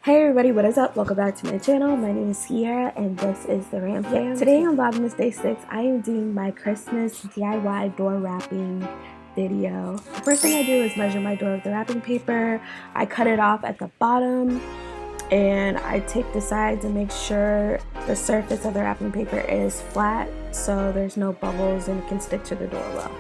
Hey everybody, what is up? Welcome back to my channel. My name is Siera and this is the Ram Fam. Today on Vlogmas Day 6, I am doing my Christmas DIY door wrapping video. The first thing I do is measure my door with the wrapping paper. I cut it off at the bottom and I take the sides and make sure the surface of the wrapping paper is flat so there's no bubbles and it can stick to the door well.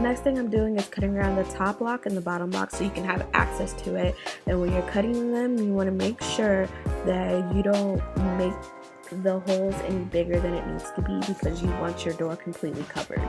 Next thing I'm doing is cutting around the top block and the bottom block so you can have access to it. And when you're cutting them, you want to make sure that you don't make the holes any bigger than it needs to be because you want your door completely covered.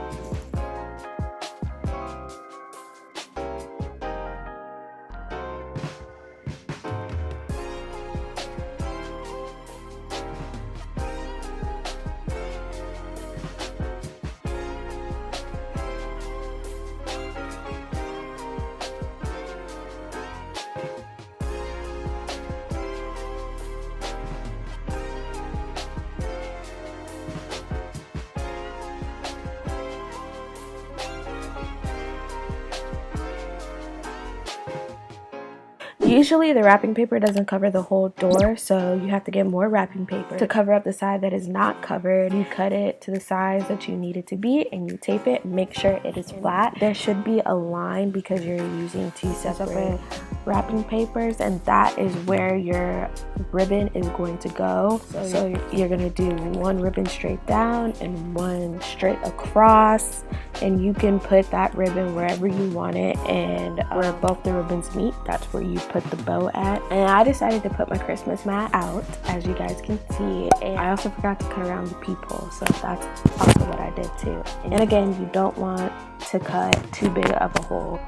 Usually the wrapping paper doesn't cover the whole door, so you have to get more wrapping paper to cover up the side that is not covered. You cut it to the size that you need it to be and you tape it, make sure it is flat. There should be a line because you're using two separate wrapping papers, and that is where your ribbon is going to go. So you're going to do one ribbon straight down and one straight across, and you can put that ribbon wherever you want it, and where both the ribbons meet, that's where you put the bow at. And I decided to put my Christmas mat out, as you guys can see, and I also forgot to cut around the peephole, so that's also what I did too. And again, you don't want to cut too big of a hole.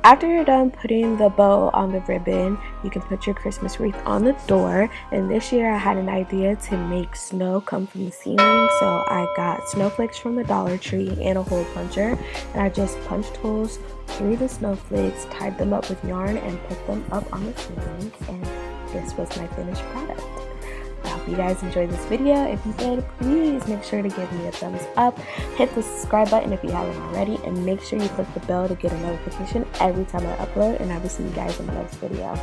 After you're done putting the bow on the ribbon, you can put your Christmas wreath on the door. And this year I had an idea to make snow come from the ceiling. So I got snowflakes from the Dollar Tree and a hole puncher. And I just punched holes through the snowflakes, tied them up with yarn, and put them up on the ceiling. And this was my finished product. I hope you guys enjoyed this video. If you did, please make sure to give me a thumbs up. Hit the subscribe button if you haven't already, and make sure you click the bell to get a notification every time I upload. And I will see you guys in the next video.